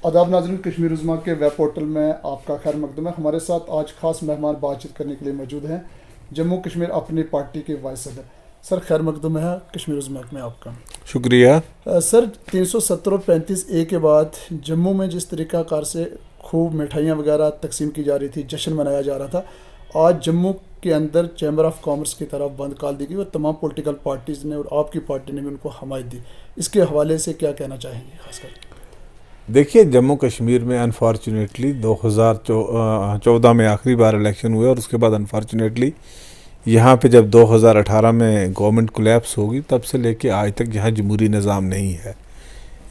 آداب ناظرین، کشمیر عظمیٰ کے ویب پورٹل میں آپ کا خیر مقدم ہے۔ ہمارے ساتھ آج خاص مہمان بات چیت کرنے کے لیے موجود ہیں جموں کشمیر اپنی پارٹی کے وائس صدر سر، خیر مقدم ہے کشمیر عظمیٰ میں آپ کا۔ شکریہ سر، 370 اور 35A کے بعد جموں میں جس طریقہ کار سے خوب مٹھائیاں وغیرہ تقسیم کی جا رہی تھی، جشن منایا جا رہا تھا، آج جموں کے اندر چیمبر آف کامرس کی طرف بند کال دی گئی اور تمام پولیٹیکل پارٹیز نے اور آپ کی پارٹی نے بھی ان کو حمایت دی۔ اس کے حوالے سے کیا کہنا چاہیں گے خاص کر؟ دیکھیے، جموں کشمیر میں انفارچونیٹلی 2014 میں آخری بار الیکشن ہوئے اور اس کے بعد انفارچونیٹلی یہاں پہ جب 2018 میں گورنمنٹ کولیپس ہوگی تب سے لے کے آج تک یہاں جمہوری نظام نہیں ہے۔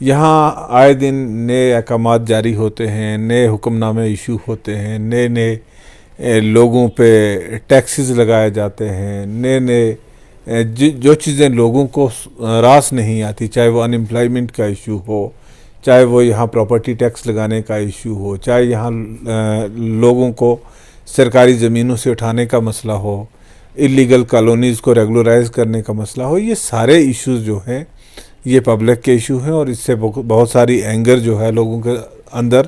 یہاں آئے دن نئے احکامات جاری ہوتے ہیں، نئے حکم نامے ایشو ہوتے ہیں، نئے لوگوں پہ ٹیکسز لگائے جاتے ہیں، نئے جو چیزیں لوگوں کو راس نہیں آتی، چاہے وہ انمپلائمنٹ کا ایشو ہو، چاہے وہ یہاں پراپرٹی ٹیکس لگانے کا ایشو ہو، چاہے یہاں لوگوں کو سرکاری زمینوں سے اٹھانے کا مسئلہ ہو، اللیگل کالونیز کو ریگولرائز کرنے کا مسئلہ ہو، یہ سارے ایشوز جو ہیں یہ پبلک کے ایشو ہیں اور اس سے بہت ساری اینگر جو ہے لوگوں کے اندر،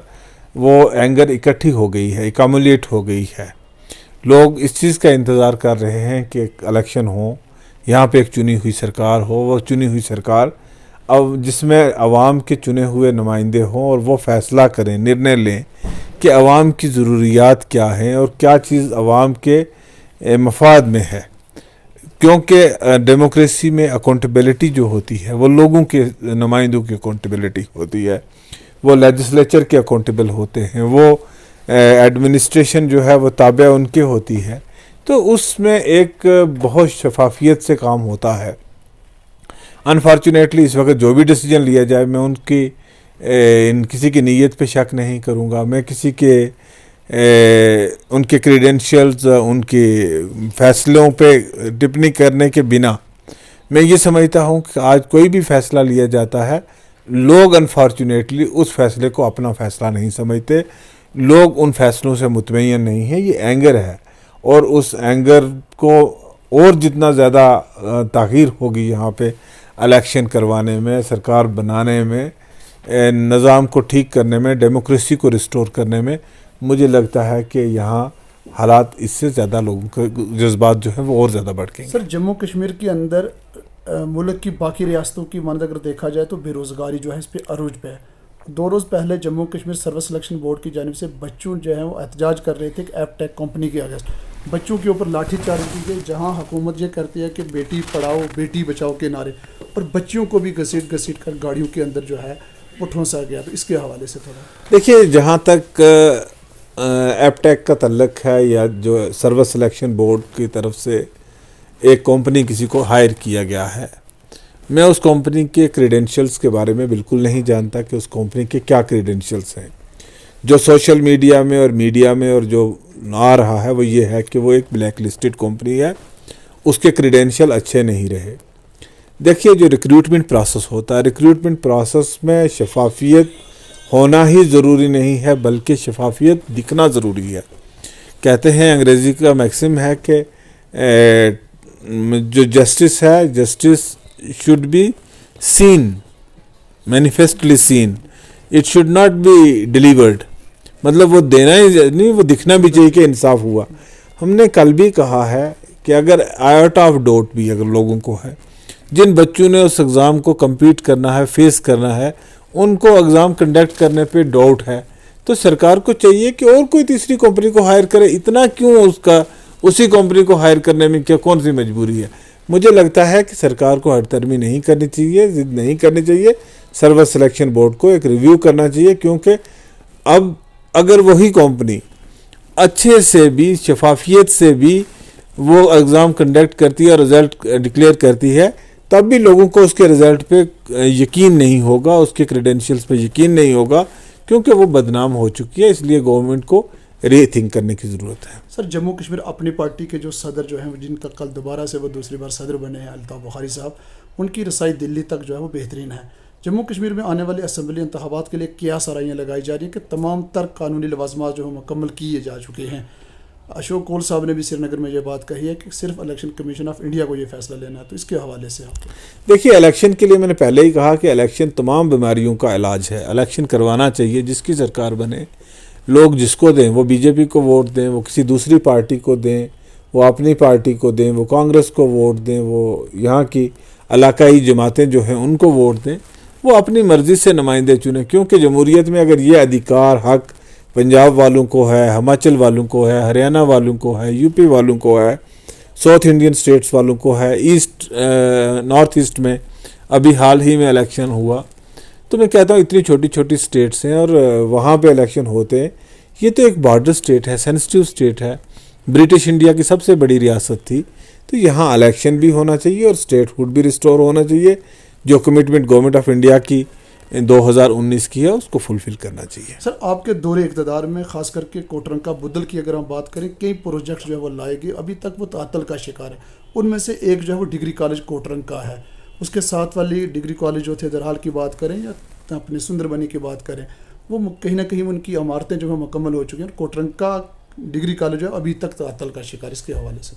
وہ اینگر اکٹھی ہو گئی ہے، ایکامولیٹ ہو گئی ہے۔ لوگ اس چیز کا انتظار کر رہے ہیں کہ ایک الیکشن ہو، یہاں پہ ایک چنی ہوئی سرکار ہو، وہ چنی ہوئی سرکار اب جس میں عوام کے چنے ہوئے نمائندے ہوں اور وہ فیصلہ کریں، نرنے لیں کہ عوام کی ضروریات کیا ہیں اور کیا چیز عوام کے مفاد میں ہے۔ کیونکہ ڈیموکریسی میں اکاؤنٹیبلٹی جو ہوتی ہے وہ لوگوں کے نمائندوں کی اکاؤنٹیبلٹی ہوتی ہے، وہ لیجسلیچر کے اکاؤنٹیبل ہوتے ہیں، وہ ایڈمنسٹریشن جو ہے وہ تابع ان کے ہوتی ہے، تو اس میں ایک بہت شفافیت سے کام ہوتا ہے۔ انفارچونیٹلی اس وقت جو بھی ڈیسیجن لیا جائے، میں کسی کی نیت پہ شک نہیں کروں گا، میں کسی کے ان کے کریڈینشیلز، ان کے فیصلوں پہ ٹپنی کرنے کے بنا میں یہ سمجھتا ہوں کہ آج کوئی بھی فیصلہ لیا جاتا ہے، لوگ انفارچونیٹلی اس فیصلے کو اپنا فیصلہ نہیں سمجھتے، لوگ ان فیصلوں سے مطمئن نہیں ہیں، یہ اینگر ہے۔ اور اس اینگر کو اور جتنا زیادہ تاخیر ہوگی یہاں پہ الیکشن کروانے میں، سرکار بنانے میں، نظام کو ٹھیک کرنے میں، ڈیموکریسی کو ریسٹور کرنے میں، مجھے لگتا ہے کہ یہاں حالات اس سے زیادہ لوگوں کے جذبات جو ہیں وہ اور زیادہ بڑھ گئے۔ سر، جموں کشمیر کے اندر ملک کی باقی ریاستوں کی مانند اگر دیکھا جائے تو بے روزگاری جو ہے اس پہ عروج پہ ہے۔ 2 روز پہلے Jammu Kashmir service selection board کی جانب سے بچوں جو ہیں وہ احتجاج کر رہے تھے کہ ایپ ٹیک کمپنی کے اگینسٹ بچوں کے اوپر لاٹھی چارج کی گئی، جہاں حکومت یہ کرتی ہے کہ بیٹی پڑھاؤ بیٹی بچاؤ کے نعرے، اور بچیوں کو بھی گھسیٹ کر گاڑیوں کے اندر جو ہے وہ ٹھونسا گیا۔ تو اس کے حوالے سے تھوڑا دیکھیے، جہاں تک ایپ ٹیک کا تعلق ہے یا جو سروس سلیکشن بورڈ کی طرف سے ایک کمپنی کسی کو ہائر کیا گیا ہے، میں اس کمپنی کے کریڈینشلز کے بارے میں بالکل نہیں جانتا کہ اس کمپنی کے کیا کریڈینشلز ہیں۔ جو سوشل میڈیا میں اور میڈیا میں اور جو آ رہا ہے وہ یہ ہے کہ وہ ایک بلیک لسٹڈ کمپنی ہے، اس کے کریڈینشل اچھے نہیں رہے۔ دیکھیے، جو ریکروٹمنٹ پروسیس ہوتا ہے، ریکروٹمنٹ پروسیس میں شفافیت ہونا ہی ضروری نہیں ہے بلکہ شفافیت دکھنا ضروری ہے۔ کہتے ہیں، انگریزی کا میکسم ہے کہ جو جسٹس ہے، justice should be seen, manifestly seen, it should not be delivered، مطلب وہ دینا ہی نہیں، وہ دکھنا بھی چاہیے کہ انصاف ہوا۔ ہم نے کل بھی کہا ہے کہ اگر آئٹ آف ڈاؤٹ بھی اگر لوگوں کو ہے، جن بچوں نے اس ایگزام کو کمپیٹ کرنا ہے، فیس کرنا ہے، ان کو ایگزام کنڈکٹ کرنے پہ ڈاؤٹ ہے، تو سرکار کو چاہیے کہ اور کوئی تیسری کمپنی کو ہائر کرے۔ اتنا کیوں اسی کمپنی کو ہائر کرنے میں کیا کون سی مجبوری ہے؟ مجھے لگتا ہے کہ سرکار کو ہٹ درمی نہیں کرنی چاہیے، ضد نہیں کرنی چاہیے، سروس سلیکشن بورڈ کو ایک ریویو کرنا چاہیے، کیونکہ اب اگر وہی کمپنی اچھے سے بھی، شفافیت سے بھی وہ ایگزام کنڈکٹ کرتی ہے اور رزلٹ ڈکلیئر کرتی ہے، تب بھی لوگوں کو اس کے رزلٹ پہ یقین نہیں ہوگا، اس کے کریڈینشیلز پہ یقین نہیں ہوگا، کیونکہ وہ بدنام ہو چکی ہے۔ اس لیے گورنمنٹ کو ری تھنک کرنے کی ضرورت ہے۔ سر، جموں کشمیر اپنی پارٹی کے جو صدر جو ہیں جن کا کل دوبارہ سے وہ دوسری بار صدر بنے ہیں، الطاف بخاری صاحب، ان کی رسائی دلی تک جو ہے وہ بہترین ہے۔ جموں کشمیر میں آنے والے اسمبلی انتخابات کے لیے کیا سرائیاں لگائی جا رہی ہیں کہ تمام تر قانونی لوازمات جو ہیں مکمل کیے جا چکے ہیں، اشوک کول صاحب نے بھی سری نگر میں یہ بات کہی ہے کہ صرف الیکشن کمیشن آف انڈیا کو یہ فیصلہ لینا ہے، تو اس کے حوالے سے آپ دیکھیے الیکشن کے لیے میں نے پہلے ہی کہا کہ الیکشن تمام بیماریوں کا علاج ہے، الیکشن کروانا چاہیے، جس کی سرکار بنے لوگ جس کو دیں، وہ بی جے پی کو ووٹ دیں، وہ کسی دوسری پارٹی کو دیں، وہ اپنی پارٹی کو دیں، وہ کانگریس کو ووٹ دیں، وہ یہاں کی علاقائی جماعتیں جو ہیں ان کو ووٹ دیں، وہ اپنی مرضی سے نمائندے چنیں، کیونکہ جمہوریت میں اگر یہ ادھیکار حق پنجاب والوں کو ہے، ہماچل والوں کو ہے، ہریانہ والوں کو ہے، یو پی والوں کو ہے، ساؤتھ انڈین سٹیٹس والوں کو ہے، نارتھ ایسٹ میں ابھی حال ہی میں الیکشن ہوا، تو میں کہتا ہوں اتنی چھوٹی چھوٹی سٹیٹس ہیں اور وہاں پہ الیکشن ہوتے ہیں، یہ تو ایک بارڈر سٹیٹ ہے، سینسٹیو سٹیٹ ہے، برٹش انڈیا کی سب سے بڑی ریاست تھی، تو یہاں الیکشن بھی ہونا چاہیے اور اسٹیٹ ہوڈ بھی ریسٹور ہونا چاہیے، جو کمٹمنٹ گورنمنٹ آف انڈیا کی 2019 کی ہے اس کو فلفل کرنا چاہیے۔ سر آپ کے دور اقتدار میں خاص کر کے کوٹرنکا بدل کی اگر ہم بات کریں، کئی پروجیکٹ جو ہے وہ لائے گئے، ابھی تک وہ تعطل کا شکار ہے، ان میں سے ایک جو ہے وہ ڈگری کالج کوٹرنکا ہے، اس کے ساتھ والی ڈگری کالج جو تھے درحال کی بات کریں یا اپنے سندر بنی کی بات کریں، وہ کہیں نہ کہیں ان کی عمارتیں جو ہے مکمل ہو چکی ہیں، اور کوٹرنکا ڈگری کالج جو ہے ابھی تک تعطل کا شکار، اس کے حوالے سے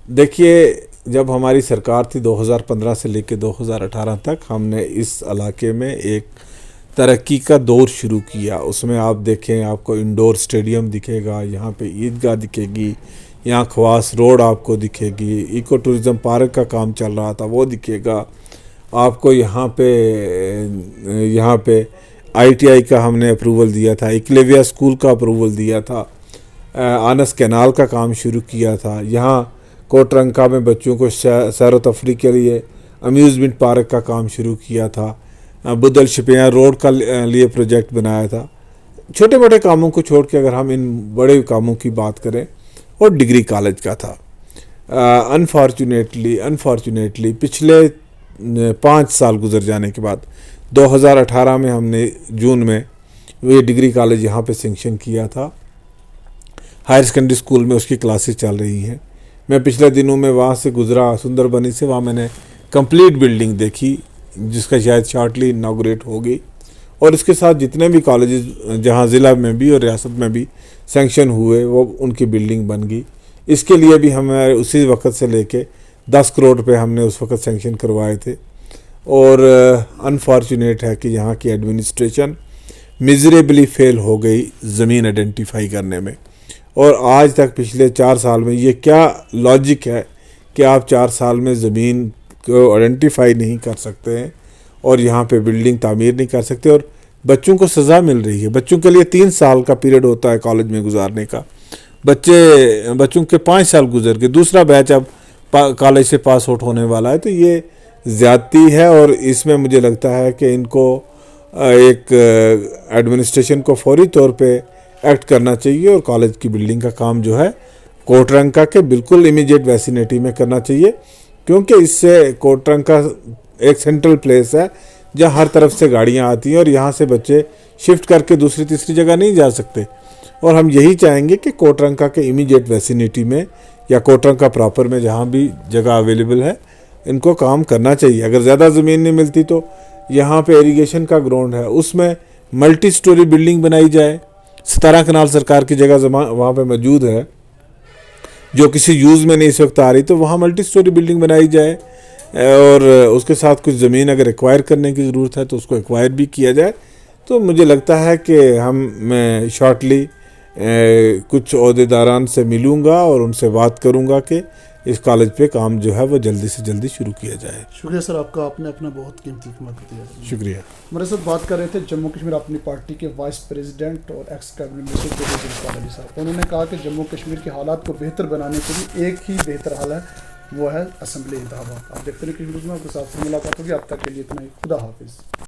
دیکھیے جب ہماری سرکار تھی 2015 سے لے کے 2018 تک ہم نے اس علاقے میں ایک ترقی کا دور شروع کیا، اس میں آپ دیکھیں آپ کو انڈور اسٹیڈیم دکھے گا، یہاں پہ عیدگاہ دکھے گی، یہاں خواص روڈ آپ کو دکھے گی، ایکو ٹورزم پارک کا کام چل رہا تھا وہ دکھے گا آپ کو، یہاں پہ آئی ٹی آئی کا ہم نے اپروول دیا تھا، اکلیویا اسکول کا اپروول دیا تھا، آنس کینال کا کام شروع کیا تھا، یہاں کوٹرنکا میں بچوں کو سیر و تفریح کے لیے امیوزمنٹ پارک کا کام شروع کیا تھا، بدل شپیاں روڈ کا لیے پروجیکٹ بنایا تھا۔ چھوٹے موٹے کاموں کو چھوڑ کے اگر ہم ان بڑے کاموں کی بات کریں، اور ڈگری کالج کا تھا، انفارچونیٹلی پچھلے 5 سال گزر جانے کے بعد 2018 میں ہم نے جون میں یہ ڈگری کالج یہاں پہ سینکشن کیا تھا، ہائر سیکنڈری اسکول میں اس کی کلاسز چل رہی ہیں، میں پچھلے دنوں میں وہاں سے گزرا سندر بنی سے، وہاں میں نے کمپلیٹ بلڈنگ دیکھی جس کا شاید شارٹلی اناگوریٹ ہوگی، اور اس کے ساتھ جتنے بھی کالجز جہاں ضلع میں بھی اور ریاست میں بھی سینکشن ہوئے وہ ان کی بلڈنگ بن گئی، اس کے لیے بھی ہمیں اسی وقت سے لے کے 10 کروڑ روپے ہم نے اس وقت سینکشن کروائے تھے، اور انفارچونیٹ ہے کہ یہاں کی ایڈمنسٹریشن میزریبلی فیل ہو گئی زمین آئیڈینٹیفائی کرنے میں، اور آج تک پچھلے 4 سال میں یہ کیا لاجک ہے کہ آپ 4 سال میں زمین کو آئیڈینٹیفائی نہیں کر سکتے ہیں اور یہاں پہ بلڈنگ تعمیر نہیں کر سکتے، اور بچوں کو سزا مل رہی ہے، بچوں کے لیے 3 سال کا پیریڈ ہوتا ہے کالج میں گزارنے کا، بچوں کے 5 سال گزر کے دوسرا بیچ اب کالج سے پاس آؤٹ ہونے والا ہے، تو یہ زیادتی ہے، اور اس میں مجھے لگتا ہے کہ ان کو ایک ایڈمنسٹریشن کو فوری طور پہ ایکٹ کرنا چاہیے، اور کالج کی بلڈنگ کا کام جو ہے کوٹرنکا کے بالکل امیجیٹ ویسینیٹی میں کرنا چاہیے، کیونکہ اس سے کوٹرنکا ایک سینٹرل پلیس ہے جہاں ہر طرف سے گاڑیاں آتی ہیں، اور یہاں سے بچے شفٹ کر کے دوسری تیسری جگہ نہیں جا سکتے، اور ہم یہی چاہیں گے کہ کوٹرنکا کے امیجیٹ ویسینیٹی میں یا کوٹرنکا پراپر میں جہاں بھی جگہ اویلیبل ہے ان کو کام کرنا چاہیے۔ اگر زیادہ زمین نہیں ملتی تو یہاں پہ ایریگیشن کا گراؤنڈ ہے، اس میں ملٹی سٹوری بلڈنگ بنائی جائے، 17 کنال سرکار کی جگہ وہاں پہ موجود ہے جو کسی یوز میں نہیں اس وقت آ رہی، تو وہاں ملٹی سٹوری بلڈنگ بنائی جائے، اور اس کے ساتھ کچھ زمین اگر ایکوائر کرنے کی ضرورت ہے تو اس کو ایکوائر بھی کیا جائے۔ تو مجھے لگتا ہے کہ میں شارٹلی کچھ عہدیداران سے ملوں گا اور ان سے بات کروں گا کہ اس کالج پہ کام جو ہے وہ جلدی سے جلدی شروع کیا جائے۔ شکریہ سر آپ کا، آپ نے اپنا بہت قیمتی وقت دیا۔ شکریہ۔ ہمارے ساتھ بات کر رہے تھے جموں کشمیر اپنی پارٹی کے وائس پریزیڈنٹ اور ایکس کیبنٹ منسٹر علی صاحب، انہوں نے کہا کہ جموں کشمیر کے حالات کو بہتر بنانے کے لیے ایک ہی بہتر حل ہے، وہ ہے اسمبلی انتخابات۔ آپ دیکھتے ہیں کہ آپ کے ساتھ ملاقات ہوگی، اب تک کے لیے اتنا ہی، خدا حافظ۔